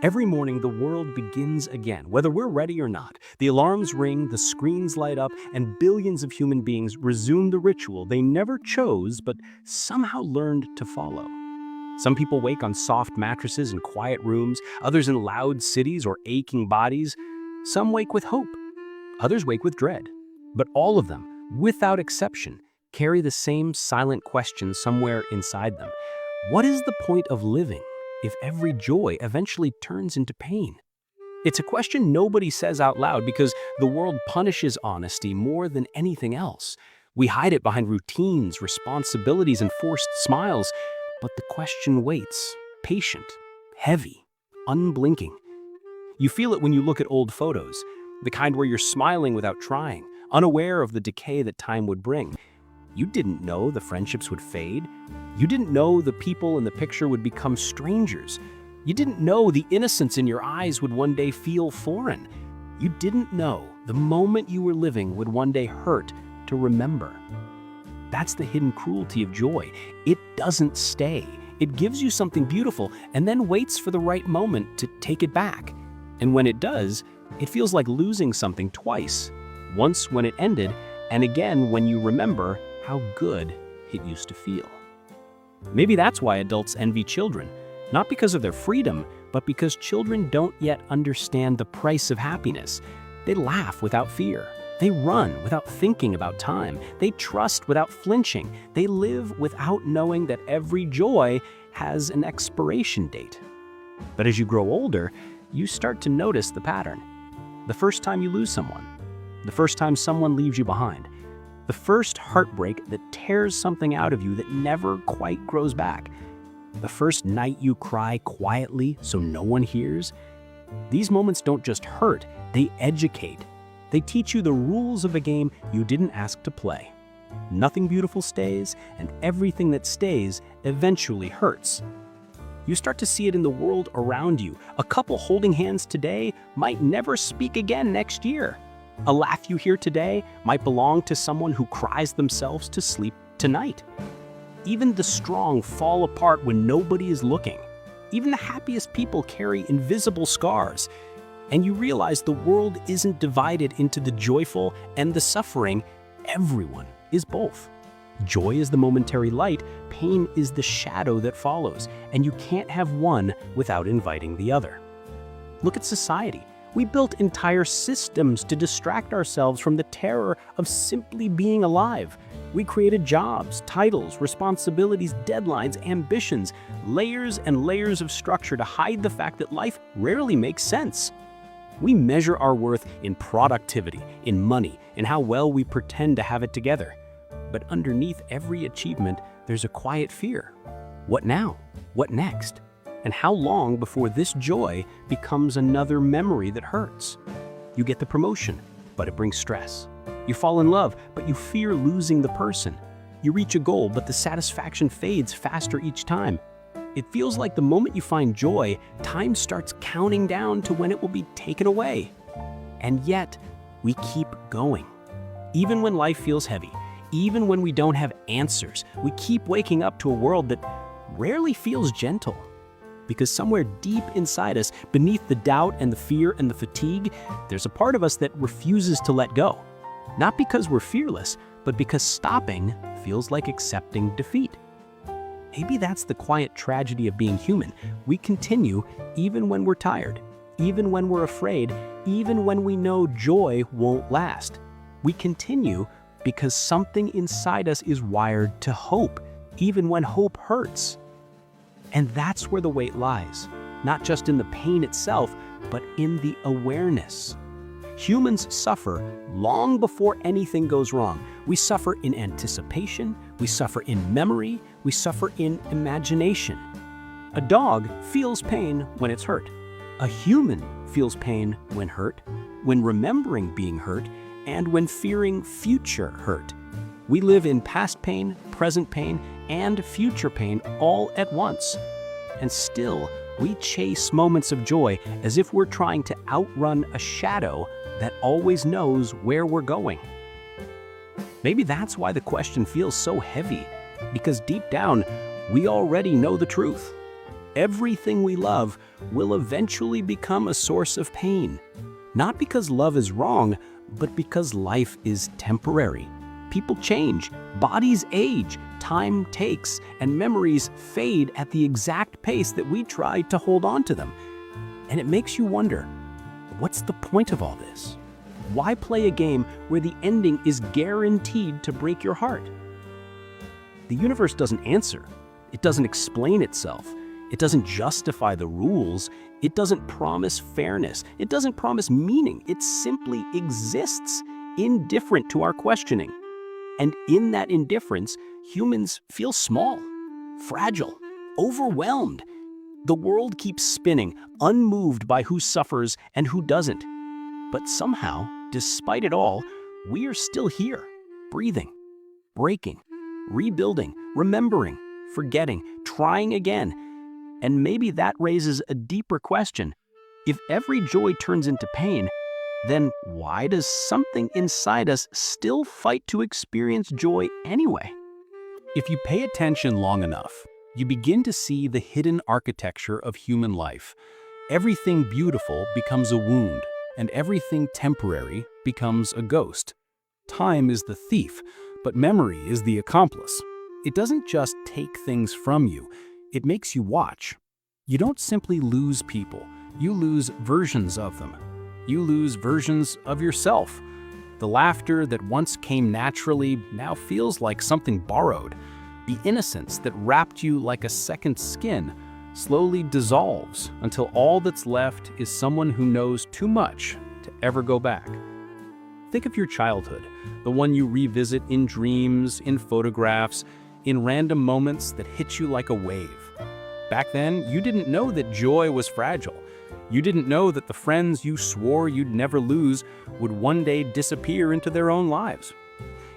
Every morning, the world begins again, whether we're ready or not. The alarms ring, the screens light up, and billions of human beings resume the ritual they never chose but somehow learned to follow. Some people wake on soft mattresses in quiet rooms, others in loud cities or aching bodies. Some wake with hope, others wake with dread. But all of them, without exception, carry the same silent question somewhere inside them. What is the point of living if every joy eventually turns into pain? It's a question nobody says out loud because the world punishes honesty more than anything else. We hide it behind routines, responsibilities, and forced smiles, but the question waits, patient, heavy, unblinking. You feel it when you look at old photos, the kind where you're smiling without trying, unaware of the decay that time would bring. You didn't know the friendships would fade. You didn't know the people in the picture would become strangers. You didn't know the innocence in your eyes would one day feel foreign. You didn't know the moment you were living would one day hurt to remember. That's the hidden cruelty of joy. It doesn't stay. It gives you something beautiful and then waits for the right moment to take it back. And when it does, it feels like losing something twice. Once when it ended, and again when you remember how good it used to feel. Maybe that's why adults envy children, not because of their freedom, but because children don't yet understand the price of happiness. They laugh without fear. They run without thinking about time. They trust without flinching. They live without knowing that every joy has an expiration date. But as you grow older, you start to notice the pattern. The first time you lose someone, the first time someone leaves you behind, the first heartbreak that tears something out of you that never quite grows back, the first night you cry quietly so no one hears. These moments don't just hurt, they educate. They teach you the rules of a game you didn't ask to play. Nothing beautiful stays, and everything that stays eventually hurts. You start to see it in the world around you. A couple holding hands today might never speak again next year. A laugh you hear today might belong to someone who cries themselves to sleep tonight. Even the strong fall apart when nobody is looking. Even the happiest people carry invisible scars. And you realize the world isn't divided into the joyful and the suffering. Everyone is both. Joy is the momentary light, pain is the shadow that follows, and you can't have one without inviting the other. Look at society. We built entire systems to distract ourselves from the terror of simply being alive. We created jobs, titles, responsibilities, deadlines, ambitions, layers and layers of structure to hide the fact that life rarely makes sense. We measure our worth in productivity, in money, in how well we pretend to have it together. But underneath every achievement, there's a quiet fear. What now? What next? And how long before this joy becomes another memory that hurts? You get the promotion, but it brings stress. You fall in love, but you fear losing the person. You reach a goal, but the satisfaction fades faster each time. It feels like the moment you find joy, time starts counting down to when it will be taken away. And yet, we keep going. Even when life feels heavy, even when we don't have answers, we keep waking up to a world that rarely feels gentle. Because somewhere deep inside us, beneath the doubt and the fear and the fatigue, there's a part of us that refuses to let go. Not because we're fearless, but because stopping feels like accepting defeat. Maybe that's the quiet tragedy of being human. We continue even when we're tired, even when we're afraid, even when we know joy won't last. We continue because something inside us is wired to hope, even when hope hurts. And that's where the weight lies, not just in the pain itself, but in the awareness. Humans suffer long before anything goes wrong. We suffer in anticipation, we suffer in memory, we suffer in imagination. A dog feels pain when it's hurt. A human feels pain when hurt, when remembering being hurt, and when fearing future hurt. We live in past pain, present pain, and future pain all at once. And still, we chase moments of joy as if we're trying to outrun a shadow that always knows where we're going. Maybe that's why the question feels so heavy, because deep down, we already know the truth. Everything we love will eventually become a source of pain. Not because love is wrong, but because life is temporary. People change, bodies age, time takes, and memories fade at the exact pace that we try to hold on to them. And it makes you wonder, what's the point of all this? Why play a game where the ending is guaranteed to break your heart? The universe doesn't answer. It doesn't explain itself. It doesn't justify the rules. It doesn't promise fairness. It doesn't promise meaning. It simply exists, indifferent to our questioning. And in that indifference, humans feel small, fragile, overwhelmed. The world keeps spinning, unmoved by who suffers and who doesn't. But somehow, despite it all, we are still here, breathing, breaking, rebuilding, remembering, forgetting, trying again. And maybe that raises a deeper question. If every joy turns into pain, then why does something inside us still fight to experience joy anyway? If you pay attention long enough, you begin to see the hidden architecture of human life. Everything beautiful becomes a wound, and everything temporary becomes a ghost. Time is the thief, but memory is the accomplice. It doesn't just take things from you, it makes you watch. You don't simply lose people, you lose versions of them. You lose versions of yourself. The laughter that once came naturally now feels like something borrowed. The innocence that wrapped you like a second skin slowly dissolves until all that's left is someone who knows too much to ever go back. Think of your childhood, the one you revisit in dreams, in photographs, in random moments that hit you like a wave. Back then, you didn't know that joy was fragile. You didn't know that the friends you swore you'd never lose would one day disappear into their own lives.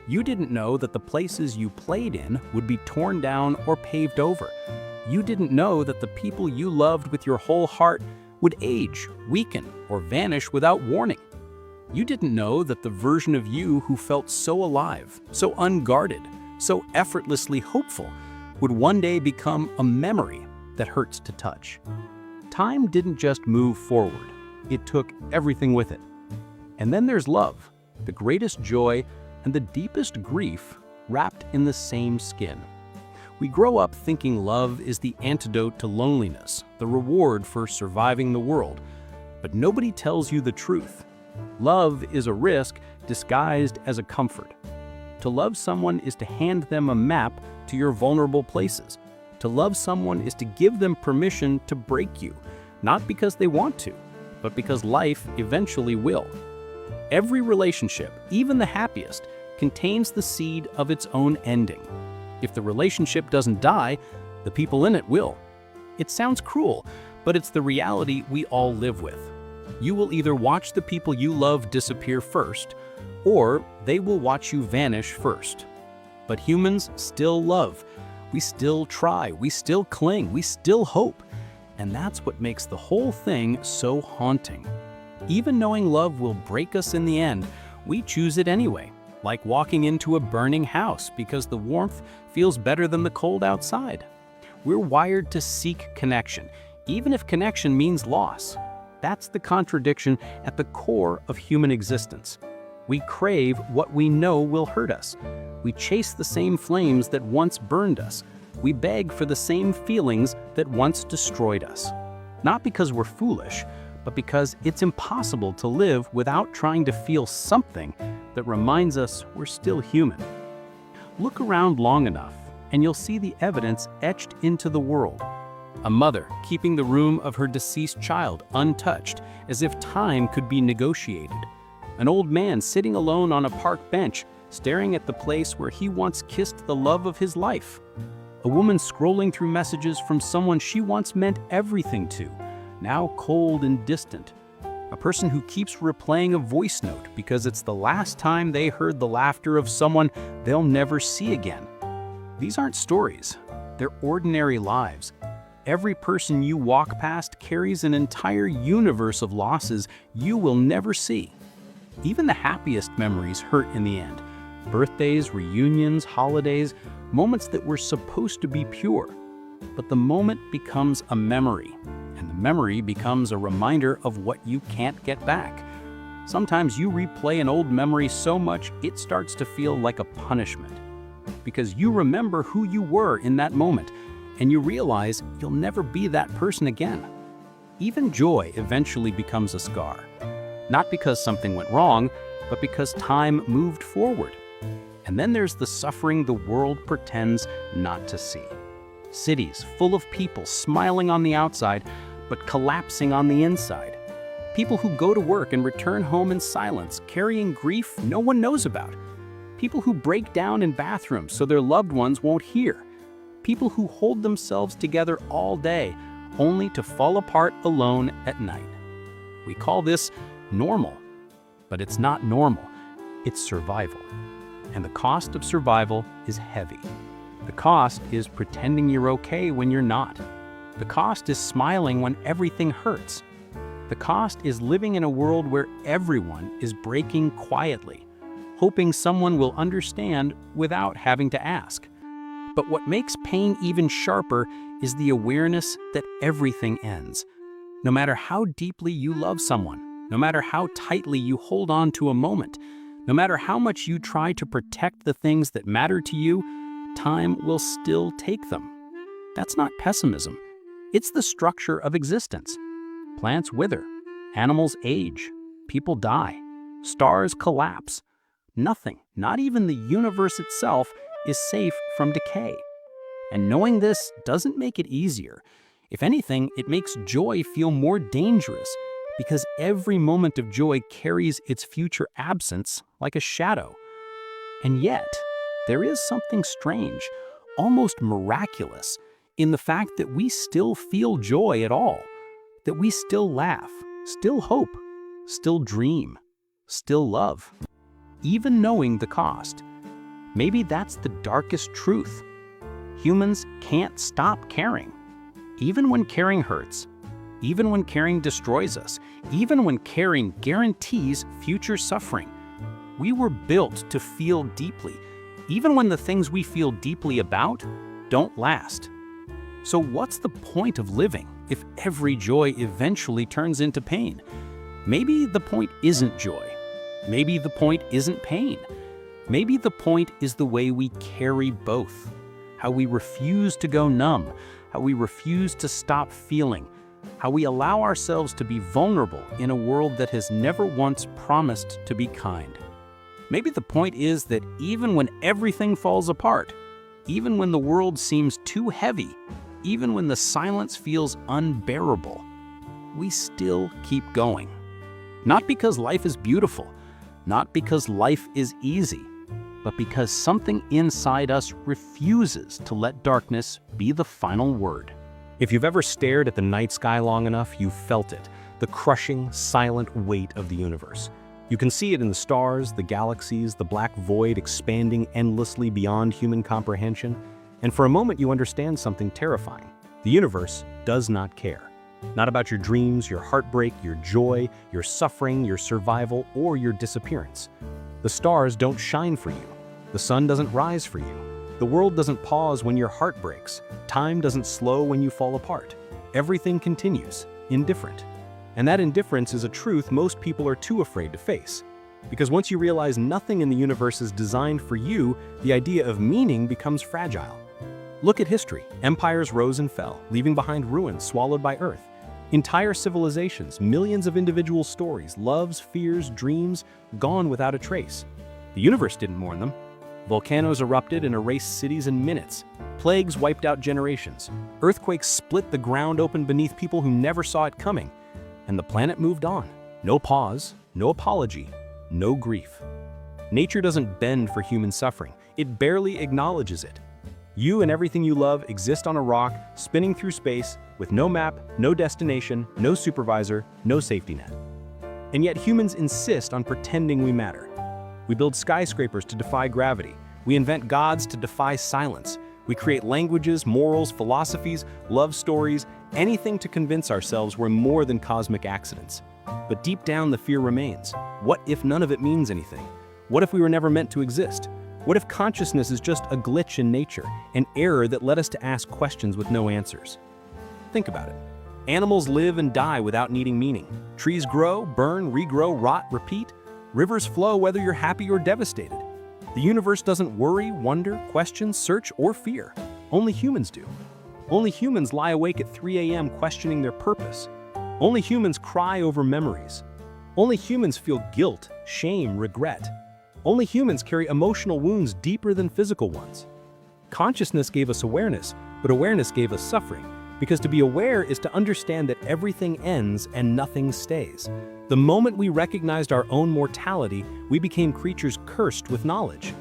You didn't know that the places you played in would be torn down or paved over. You didn't know that the people you loved with your whole heart would age, weaken, or vanish without warning. You didn't know that the version of you who felt so alive, so unguarded, so effortlessly hopeful would one day become a memory that hurts to touch. Time didn't just move forward, it took everything with it. And then there's love, the greatest joy and the deepest grief wrapped in the same skin. We grow up thinking love is the antidote to loneliness, the reward for surviving the world. But nobody tells you the truth. Love is a risk disguised as a comfort. To love someone is to hand them a map to your vulnerable places. To love someone is to give them permission to break you, not because they want to, but because life eventually will. Every relationship, even the happiest, contains the seed of its own ending. If the relationship doesn't die, the people in it will. It sounds cruel, but it's the reality we all live with. You will either watch the people you love disappear first, or they will watch you vanish first. But humans still love. We still try, we still cling, we still hope. And that's what makes the whole thing so haunting. Even knowing love will break us in the end, we choose it anyway, like walking into a burning house because the warmth feels better than the cold outside. We're wired to seek connection, even if connection means loss. That's the contradiction at the core of human existence. We crave what we know will hurt us. We chase the same flames that once burned us. We beg for the same feelings that once destroyed us. Not because we're foolish, but because it's impossible to live without trying to feel something that reminds us we're still human. Look around long enough, and you'll see the evidence etched into the world. A mother keeping the room of her deceased child untouched, as if time could be negotiated. An old man sitting alone on a park bench, staring at the place where he once kissed the love of his life. A woman scrolling through messages from someone she once meant everything to, now cold and distant. A person who keeps replaying a voice note because it's the last time they heard the laughter of someone they'll never see again. These aren't stories, they're ordinary lives. Every person you walk past carries an entire universe of losses you will never see. Even the happiest memories hurt in the end. Birthdays, reunions, holidays, moments that were supposed to be pure. But the moment becomes a memory, and the memory becomes a reminder of what you can't get back. Sometimes you replay an old memory so much it starts to feel like a punishment, because you remember who you were in that moment, and you realize you'll never be that person again. Even joy eventually becomes a scar, not because something went wrong, but because time moved forward. And then there's the suffering the world pretends not to see. Cities full of people smiling on the outside, but collapsing on the inside. People who go to work and return home in silence, carrying grief no one knows about. People who break down in bathrooms so their loved ones won't hear. People who hold themselves together all day, only to fall apart alone at night. We call this normal, but it's not normal. It's survival. And the cost of survival is heavy. The cost is pretending you're okay when you're not. The cost is smiling when everything hurts. The cost is living in a world where everyone is breaking quietly, hoping someone will understand without having to ask. But what makes pain even sharper is the awareness that everything ends. No matter how deeply you love someone, no matter how tightly you hold on to a moment, no matter how much you try to protect the things that matter to you, time will still take them. That's not pessimism. It's the structure of existence. Plants wither, animals age, people die, stars collapse. Nothing, not even the universe itself, is safe from decay. And knowing this doesn't make it easier. If anything, it makes joy feel more dangerous, because every moment of joy carries its future absence like a shadow. And yet, there is something strange, almost miraculous, in the fact that we still feel joy at all, that we still laugh, still hope, still dream, still love, even knowing the cost. Maybe that's the darkest truth. Humans can't stop caring, even when caring hurts, even when caring destroys us, even when caring guarantees future suffering. We were built to feel deeply, even when the things we feel deeply about don't last. So what's the point of living if every joy eventually turns into pain? Maybe the point isn't joy. Maybe the point isn't pain. Maybe the point is the way we carry both. How we refuse to go numb, how we refuse to stop feeling, how we allow ourselves to be vulnerable in a world that has never once promised to be kind. Maybe the point is that even when everything falls apart, even when the world seems too heavy, even when the silence feels unbearable, we still keep going. Not because life is beautiful, not because life is easy, but because something inside us refuses to let darkness be the final word. If you've ever stared at the night sky long enough, you've felt it, the crushing, silent weight of the universe. You can see it in the stars, the galaxies, the black void expanding endlessly beyond human comprehension. And for a moment you understand something terrifying. The universe does not care. Not about your dreams, your heartbreak, your joy, your suffering, your survival, or your disappearance. The stars don't shine for you. The sun doesn't rise for you. The world doesn't pause when your heart breaks. Time doesn't slow when you fall apart. Everything continues, indifferent. And that indifference is a truth most people are too afraid to face. Because once you realize nothing in the universe is designed for you, the idea of meaning becomes fragile. Look at history. Empires rose and fell, leaving behind ruins swallowed by earth. Entire civilizations, millions of individual stories, loves, fears, dreams, gone without a trace. The universe didn't mourn them. Volcanoes erupted and erased cities in minutes. Plagues wiped out generations. Earthquakes split the ground open beneath people who never saw it coming. And the planet moved on. No pause, no apology, no grief. Nature doesn't bend for human suffering. It barely acknowledges it. You and everything you love exist on a rock, spinning through space, with no map, no destination, no supervisor, no safety net. And yet humans insist on pretending we matter. We build skyscrapers to defy gravity. We invent gods to defy silence. We create languages, morals, philosophies, love stories, anything to convince ourselves we're more than cosmic accidents. But deep down, the fear remains. What if none of it means anything? What if we were never meant to exist? What if consciousness is just a glitch in nature, an error that led us to ask questions with no answers? Think about it. Animals live and die without needing meaning. Trees grow, burn, regrow, rot, repeat. Rivers flow whether you're happy or devastated. The universe doesn't worry, wonder, question, search, or fear. Only humans do. Only humans lie awake at 3 a.m. questioning their purpose. Only humans cry over memories. Only humans feel guilt, shame, regret. Only humans carry emotional wounds deeper than physical ones. Consciousness gave us awareness, but awareness gave us suffering. Because to be aware is to understand that everything ends and nothing stays. The moment we recognized our own mortality, we became creatures cursed with knowledge.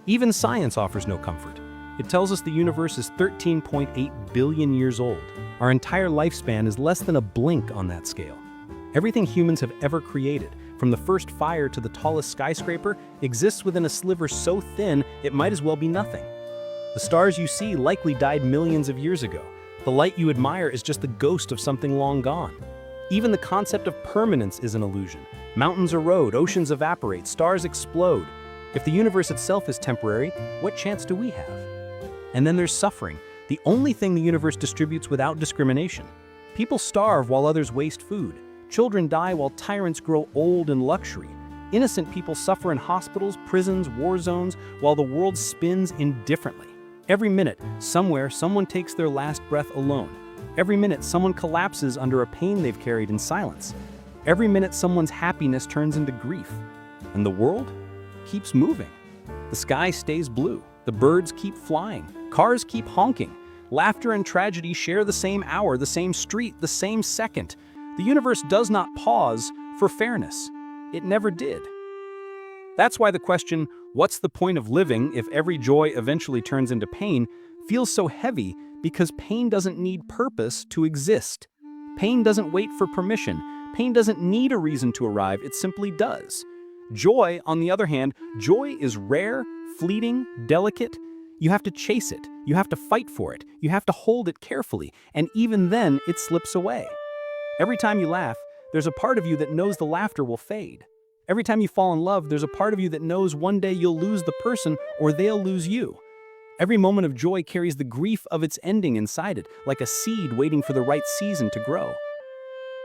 Even science offers no comfort. It tells us the universe is 13.8 billion years old. Our entire lifespan is less than a blink on that scale. Everything humans have ever created, from the first fire to the tallest skyscraper, exists within a sliver so thin it might as well be nothing. The stars you see likely died millions of years ago. The light you admire is just the ghost of something long gone. Even the concept of permanence is an illusion. Mountains erode, oceans evaporate, stars explode. If the universe itself is temporary, what chance do we have? And then there's suffering, the only thing the universe distributes without discrimination. People starve while others waste food. Children die while tyrants grow old in luxury. Innocent people suffer in hospitals, prisons, war zones, while the world spins indifferently. Every minute, somewhere, someone takes their last breath alone. Every minute, someone collapses under a pain they've carried in silence. Every minute, someone's happiness turns into grief. And the world keeps moving. The sky stays blue. The birds keep flying. Cars keep honking. Laughter and tragedy share the same hour, the same street, the same second. The universe does not pause for fairness. It never did. That's why the question, what's the point of living if every joy eventually turns into pain, feels so heavy, because pain doesn't need purpose to exist. Pain doesn't wait for permission. Pain doesn't need a reason to arrive, it simply does. Joy, on the other hand, joy is rare, fleeting, delicate. You have to chase it. You have to fight for it. You have to hold it carefully, and even then, it slips away. Every time you laugh, there's a part of you that knows the laughter will fade. Every time you fall in love, there's a part of you that knows one day you'll lose the person or they'll lose you. Every moment of joy carries the grief of its ending inside it, like a seed waiting for the right season to grow.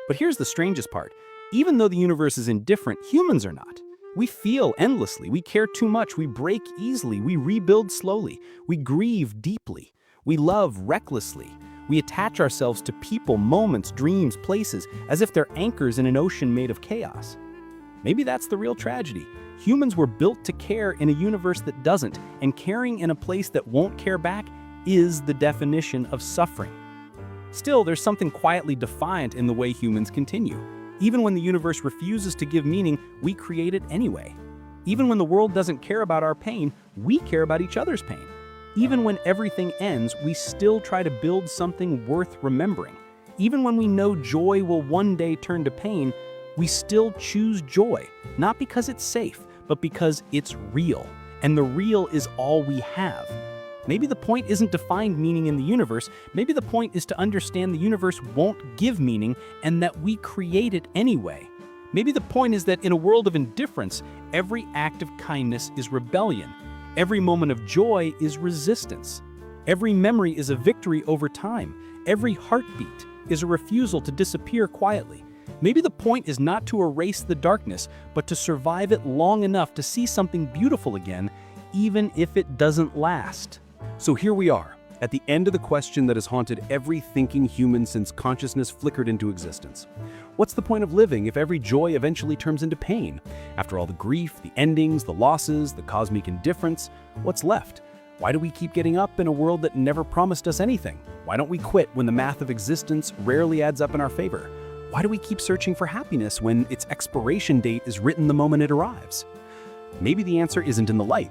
But here's the strangest part. Even though the universe is indifferent, humans are not. We feel endlessly, we care too much, we break easily, we rebuild slowly, we grieve deeply, we love recklessly. We attach ourselves to people, moments, dreams, places, as if they're anchors in an ocean made of chaos. Maybe that's the real tragedy. Humans were built to care in a universe that doesn't, and caring in a place that won't care back is the definition of suffering. Still, there's something quietly defiant in the way humans continue. Even when the universe refuses to give meaning, we create it anyway. Even when the world doesn't care about our pain, we care about each other's pain. Even when everything ends, we still try to build something worth remembering. Even when we know joy will one day turn to pain, we still choose joy, not because it's safe, but because it's real. And the real is all we have. Maybe the point isn't to find meaning in the universe. Maybe the point is to understand the universe won't give meaning and that we create it anyway. Maybe the point is that in a world of indifference, every act of kindness is rebellion. Every moment of joy is resistance. Every memory is a victory over time. Every heartbeat is a refusal to disappear quietly. Maybe the point is not to erase the darkness, but to survive it long enough to see something beautiful again, even if it doesn't last. So here we are, at the end of the question that has haunted every thinking human since consciousness flickered into existence. What's the point of living if every joy eventually turns into pain? After all the grief, the endings, the losses, the cosmic indifference, what's left? Why do we keep getting up in a world that never promised us anything? Why don't we quit when the math of existence rarely adds up in our favor? Why do we keep searching for happiness when its expiration date is written the moment it arrives? Maybe the answer isn't in the light.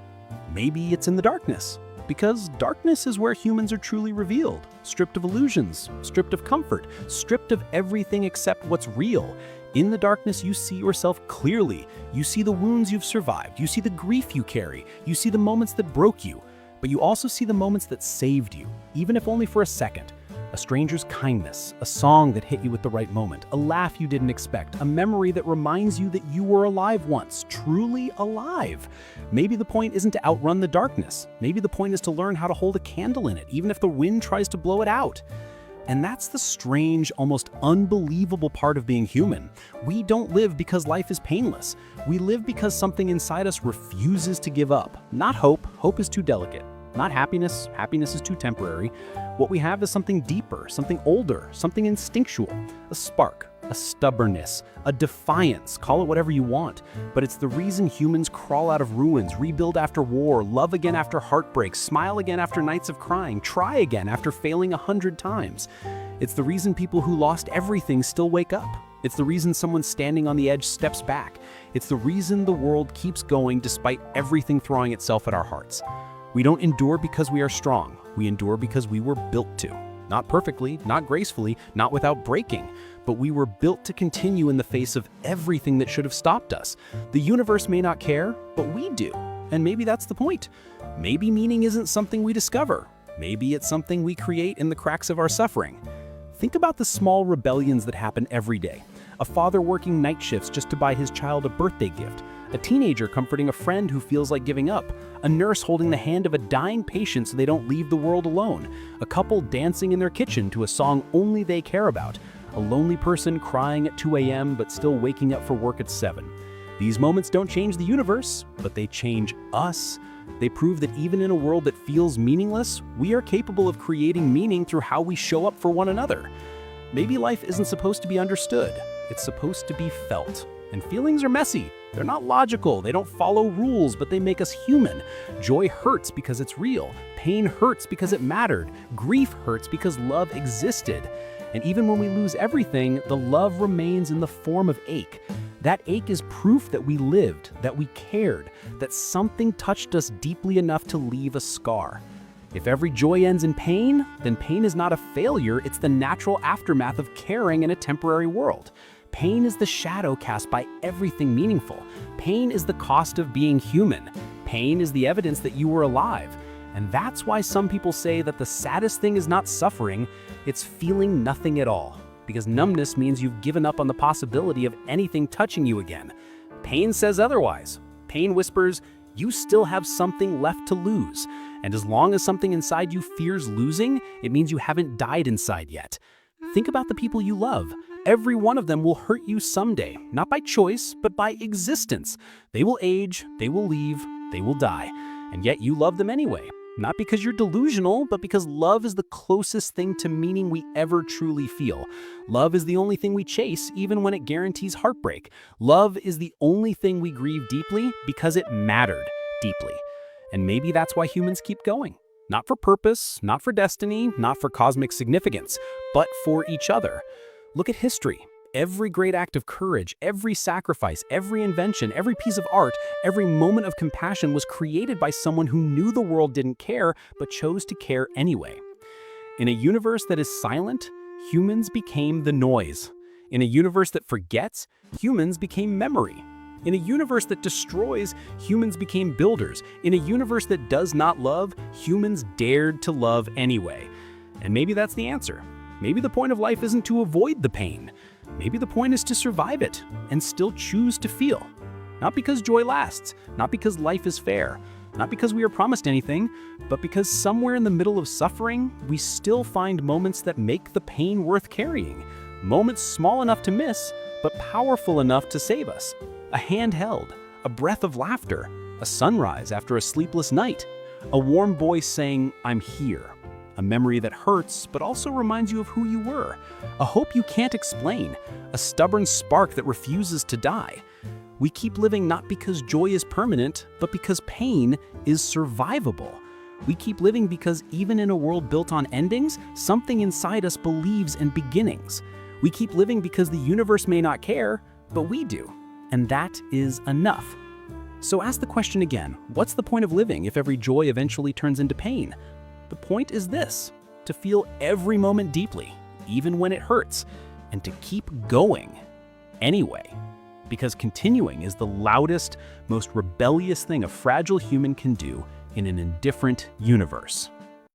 Maybe it's in the darkness. Because darkness is where humans are truly revealed, stripped of illusions, stripped of comfort, stripped of everything except what's real. In the darkness, you see yourself clearly. You see the wounds you've survived. You see the grief you carry. You see the moments that broke you. But you also see the moments that saved you, even if only for a second. A stranger's kindness, a song that hit you at the right moment, a laugh you didn't expect, a memory that reminds you that you were alive once, truly alive. Maybe the point isn't to outrun the darkness. Maybe the point is to learn how to hold a candle in it, even if the wind tries to blow it out. And that's the strange, almost unbelievable part of being human. We don't live because life is painless. We live because something inside us refuses to give up. Not hope. Hope is too delicate. Not happiness. Happiness is too temporary. What we have is something deeper, something older, something instinctual, a spark, a stubbornness, a defiance, call it whatever you want. But it's the reason humans crawl out of ruins, rebuild after war, love again after heartbreak, smile again after nights of crying, try again after failing 100 times. It's the reason people who lost everything still wake up. It's the reason someone standing on the edge steps back. It's the reason the world keeps going despite everything throwing itself at our hearts. We don't endure because we are strong. We endure because we were built to. Not perfectly, not gracefully, not without breaking, but we were built to continue in the face of everything that should have stopped us. The universe may not care, but we do. And maybe that's the point. Maybe meaning isn't something we discover. Maybe it's something we create in the cracks of our suffering. Think about the small rebellions that happen every day. A father working night shifts just to buy his child a birthday gift. A teenager comforting a friend who feels like giving up. A nurse holding the hand of a dying patient so they don't leave the world alone. A couple dancing in their kitchen to a song only they care about. A lonely person crying at 2 a.m. but still waking up for work at 7. These moments don't change the universe, but they change us. They prove that even in a world that feels meaningless, we are capable of creating meaning through how we show up for one another. Maybe life isn't supposed to be understood. It's supposed to be felt. And feelings are messy. They're not logical. They don't follow rules, but they make us human. Joy hurts because it's real. Pain hurts because it mattered. Grief hurts because love existed. And even when we lose everything, the love remains in the form of ache. That ache is proof that we lived, that we cared, that something touched us deeply enough to leave a scar. If every joy ends in pain, then pain is not a failure, it's the natural aftermath of caring in a temporary world. Pain is the shadow cast by everything meaningful. Pain is the cost of being human. Pain is the evidence that you were alive. And that's why some people say that the saddest thing is not suffering, it's feeling nothing at all. Because numbness means you've given up on the possibility of anything touching you again. Pain says otherwise. Pain whispers, you still have something left to lose. And as long as something inside you fears losing, it means you haven't died inside yet. Think about the people you love. Every one of them will hurt you someday, not by choice, but by existence. They will age, they will leave, they will die. And yet you love them anyway. Not because you're delusional, but because love is the closest thing to meaning we ever truly feel. Love is the only thing we chase, even when it guarantees heartbreak. Love is the only thing we grieve deeply because it mattered deeply. And maybe that's why humans keep going. Not for purpose, not for destiny, not for cosmic significance, but for each other. Look at history. Every great act of courage, every sacrifice, every invention, every piece of art, every moment of compassion was created by someone who knew the world didn't care, but chose to care anyway. In a universe that is silent, humans became the noise. In a universe that forgets, humans became memory. In a universe that destroys, humans became builders. In a universe that does not love, humans dared to love anyway. And maybe that's the answer. Maybe the point of life isn't to avoid the pain. Maybe the point is to survive it and still choose to feel. Not because joy lasts, not because life is fair, not because we are promised anything, but because somewhere in the middle of suffering, we still find moments that make the pain worth carrying. Moments small enough to miss, but powerful enough to save us. A hand held, a breath of laughter, a sunrise after a sleepless night, a warm voice saying, "I'm here." A memory that hurts, but also reminds you of who you were. A hope you can't explain. A stubborn spark that refuses to die. We keep living not because joy is permanent, but because pain is survivable. We keep living because even in a world built on endings, something inside us believes in beginnings. We keep living because the universe may not care, but we do. And that is enough. So ask the question again, what's the point of living if every joy eventually turns into pain? The point is this, to feel every moment deeply, even when it hurts, and to keep going anyway. Because continuing is the loudest, most rebellious thing a fragile human can do in an indifferent universe.